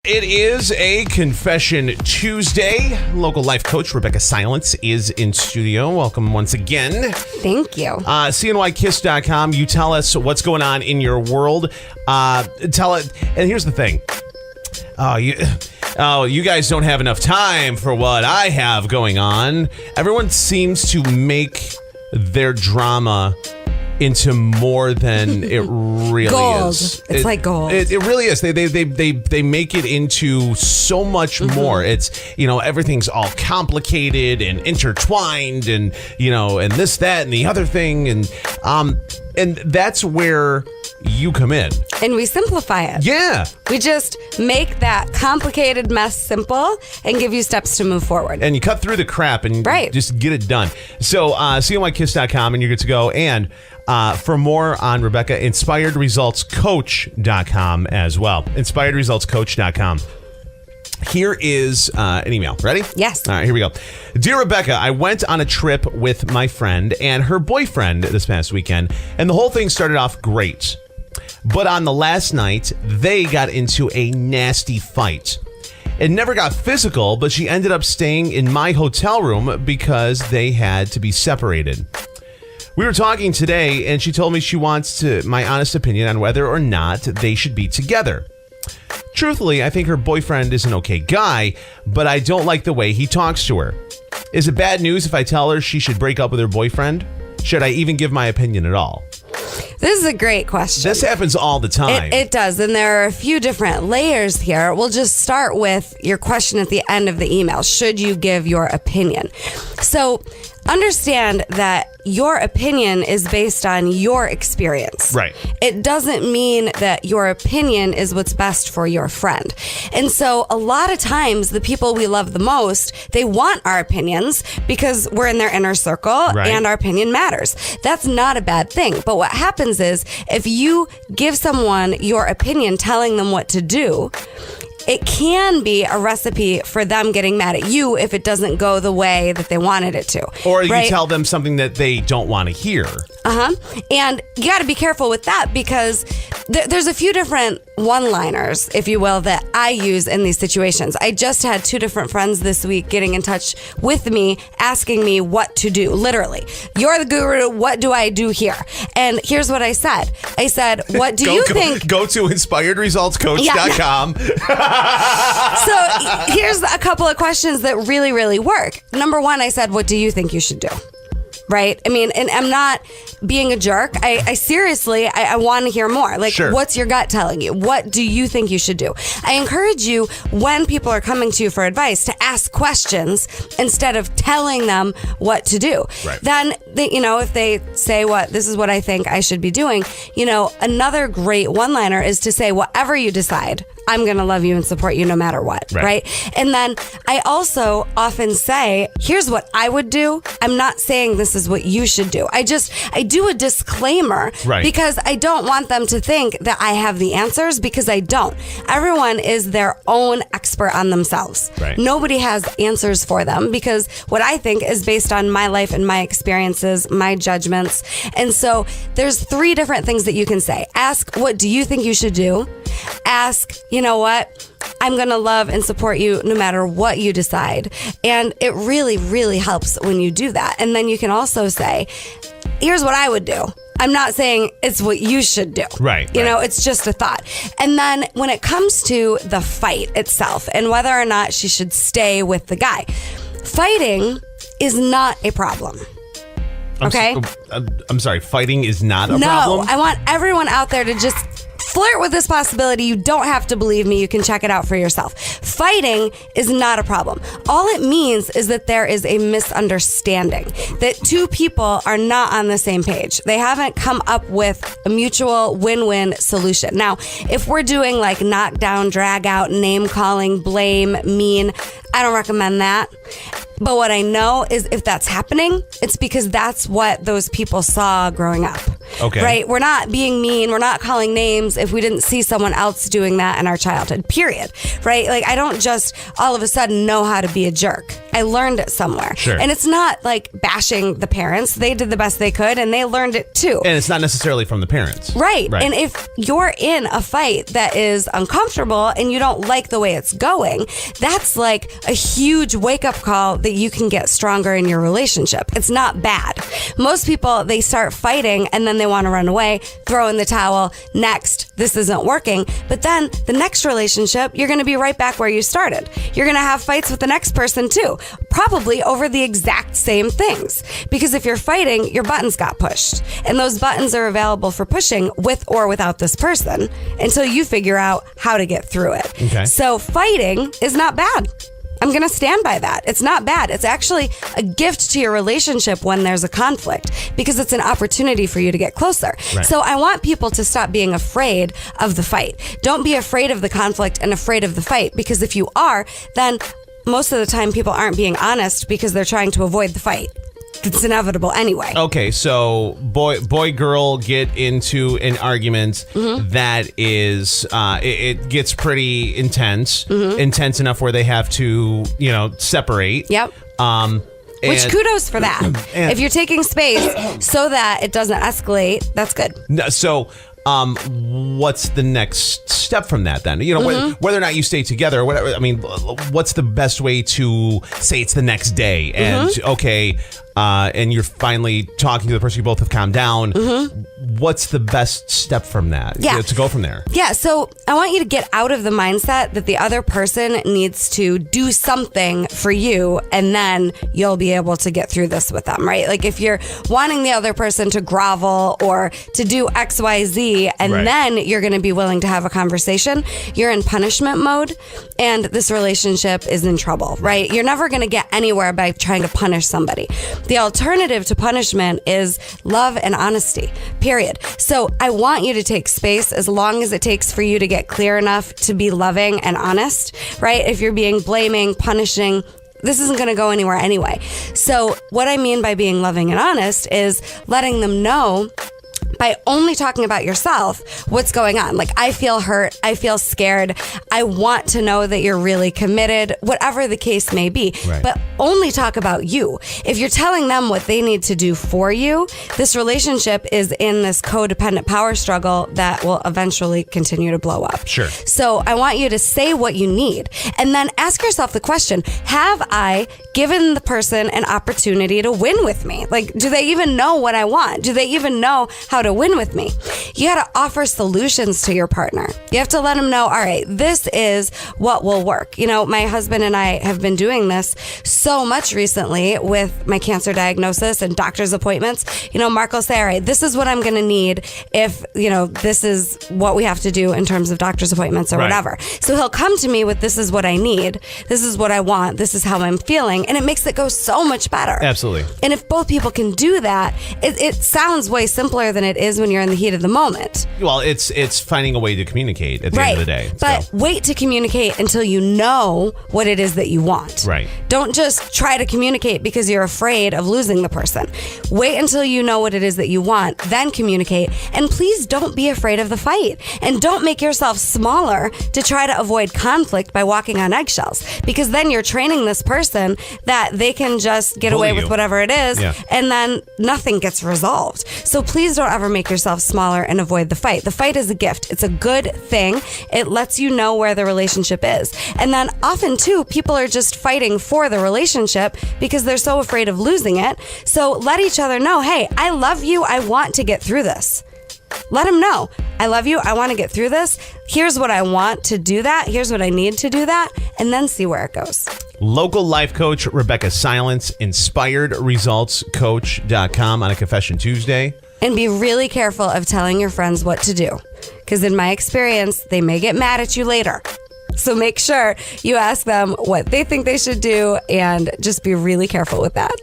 It is a Confession Tuesday. Local life coach Rebecca Silence is in studio. Welcome once again. Thank you. CNYKiss.com. You tell us what's going on in your world. Tell it. And here's the thing. You guys don't have enough time for what I have going on. Everyone seems to make their drama into more than it really gold. is. It's like gold. It really is. They make it into so much more. It's, everything's all complicated and intertwined and, and this, that, and the other thing. And that's where you come in. And we simplify it. Yeah. We just make that complicated mess simple and give you steps to move forward. And you cut through the crap and just get it done. So CNYKiss.com and you're good to go. And for more on Rebecca, InspiredResultsCoach.com as well. InspiredResultsCoach.com. Here is an email. Ready? Yes. All right, here we go. Dear Rebecca, I went on a trip with my friend and her boyfriend this past weekend, and the whole thing started off great. But on the last night, they got into a nasty fight. It never got physical, but she ended up staying in my hotel room because they had to be separated. We were talking today, and she told me she wants my honest opinion on whether or not they should be together. Truthfully, I think her boyfriend is an okay guy, but I don't like the way he talks to her. Is it bad news if I tell her she should break up with her boyfriend? Should I even give my opinion at all? This is a great question. This happens all the time. It does, and there are a few different layers here. We'll just start with your question at the end of the email. Should you give your opinion? So understand that your opinion is based on your experience. Right. It doesn't mean that your opinion is what's best for your friend. And so a lot of times the people we love the most, they want our opinions because we're in their inner circle and our opinion matters. That's not a bad thing. But what happens is if you give someone your opinion telling them what to do, it can be a recipe for them getting mad at you if it doesn't go the way that they wanted it to. Or you tell them something that they don't want to hear. And you got to be careful with that because there's a few different one-liners, if you will, that I use in these situations. I just had two different friends this week getting in touch with me, asking me what to do. Literally, you're the guru. What do I do here? And here's what I said. I said, what do you think? Go to InspiredResultsCoach.com. So here's a couple of questions that really, really work. Number one, I said, what do you think you should do? Right? I mean, and I'm not being a jerk. I seriously, I want to hear more. Like, what's your gut telling you? What do you think you should do? I encourage you, when people are coming to you for advice, to ask questions instead of telling them what to do. Right. Then, if they say, this is what I think I should be doing, another great one-liner is to say, whatever you decide, I'm going to love you and support you no matter what, right? And then I also often say, here's what I would do. I'm not saying this is what you should do. I do a disclaimer because I don't want them to think that I have the answers because I don't. Everyone is their own expert on themselves. Nobody has answers for them because what I think is based on my life and my experiences, my judgments. And so there's three different things that you can say. Ask, what do you think you should do? Ask, you know what? I'm going to love and support you no matter what you decide. And it really, really helps when you do that. And then you can also say, here's what I would do. I'm not saying it's what you should do. It's just a thought. And then when it comes to the fight itself and whether or not she should stay with the guy, fighting is not a problem. I'm sorry, fighting is not a problem? No, I want everyone out there to just flirt with this possibility. You don't have to believe me. You can check it out for yourself. Fighting is not a problem. All it means is that there is a misunderstanding, that two people are not on the same page. They haven't come up with a mutual win-win solution. Now, if we're doing like knockdown, drag out, name calling, blame, mean, I don't recommend that. But what I know is if that's happening, it's because that's what those people saw growing up. Okay. Right? We're not being mean. We're not calling names if we didn't see someone else doing that in our childhood, period. Right? Like, I don't just all of a sudden know how to be a jerk. I learned it somewhere. Sure. And it's not like bashing the parents. They did the best they could and they learned it too. And it's not necessarily from the parents. Right. And if you're in a fight that is uncomfortable and you don't like the way it's going, that's like a huge wake-up call that you can get stronger in your relationship. It's not bad. Most people, they start fighting and then they want to run away, throw in the towel. Next, this isn't working. But then the next relationship, you're going to be right back where you started. You're going to have fights with the next person too, probably over the exact same things. Because if you're fighting, your buttons got pushed. And those buttons are available for pushing with or without this person until you figure out how to get through it. Okay. So fighting is not bad. I'm going to stand by that. It's not bad. It's actually a gift to your relationship when there's a conflict because it's an opportunity for you to get closer. Right. So I want people to stop being afraid of the fight. Don't be afraid of the conflict and afraid of the fight, because if you are, then most of the time people aren't being honest because they're trying to avoid the fight. It's inevitable anyway. Okay, so boy girl get into an argument that is it gets pretty intense, intense enough where they have to separate. Yep. Which kudos for that. And if you're taking space so that it doesn't escalate, that's good. So what's the next step from that then? Whether or not you stay together or whatever. I mean, what's the best way to say it's the next day and and you're finally talking to the person, you both have calmed down. What's the best step from that? Yeah. To go from there? Yeah. So I want you to get out of the mindset that the other person needs to do something for you and then you'll be able to get through this with them, right? Like if you're wanting the other person to grovel or to do X, Y, Z, and then you're going to be willing to have a conversation, you're in punishment mode and this relationship is in trouble, right? You're never going to get anywhere by trying to punish somebody. The alternative to punishment is love and honesty, period. So I want you to take space as long as it takes for you to get clear enough to be loving and honest, right? If you're being blaming, punishing, this isn't going to go anywhere anyway. So what I mean by being loving and honest is letting them know by only talking about yourself, what's going on. Like, I feel hurt. I feel scared. I want to know that you're really committed, whatever the case may be. Right. But only talk about you. If you're telling them what they need to do for you, this relationship is in this codependent power struggle that will eventually continue to blow up. Sure. So I want you to say what you need and then ask yourself the question, have I given the person an opportunity to win with me? Like, do they even know what I want? Do they even know how to win with me? You got to offer solutions to your partner. You have to let them know, all right, this is what will work. My husband and I have been doing this so much recently with my cancer diagnosis and doctor's appointments. Mark will say, all right, this is what I'm going to need if, this is what we have to do in terms of doctor's appointments or whatever. So he'll come to me with, this is what I need. This is what I want. This is how I'm feeling. And it makes it go so much better. Absolutely. And if both people can do that, it sounds way simpler than it is when you're in the heat of the moment. Well, it's finding a way to communicate at the end of the day. But wait to communicate until you know what it is that you want. Right. Don't just try to communicate because you're afraid of losing the person. Wait until you know what it is that you want, then communicate. And please don't be afraid of the fight. And don't make yourself smaller to try to avoid conflict by walking on eggshells. Because then you're training this person that they can just get away with whatever it is, and then nothing gets resolved. So please don't ever make yourself smaller and avoid the fight. The fight is a gift. It's a good thing. It lets you know where the relationship is. And then often too, people are just fighting for the relationship because they're so afraid of losing it. So let each other know, hey, I love you. I want to get through this. Let them know, I love you. I want to get through this. Here's what I want to do that. Here's what I need to do that. And then see where it goes. Local life coach Rebecca Silence, inspiredresultscoach.com on a Confession Tuesday. And be really careful of telling your friends what to do. Because in my experience, they may get mad at you later. So make sure you ask them what they think they should do and just be really careful with that.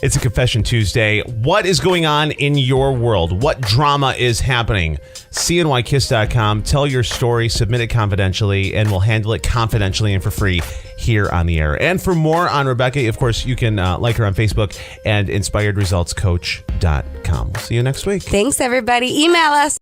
It's a Confession Tuesday. What is going on in your world? What drama is happening? CNYKiss.com. Tell your story, submit it confidentially, and we'll handle it confidentially and for free here on the air. And for more on Rebecca, of course, you can like her on Facebook and inspiredresultscoach.com. We'll see you next week. Thanks, everybody. Email us.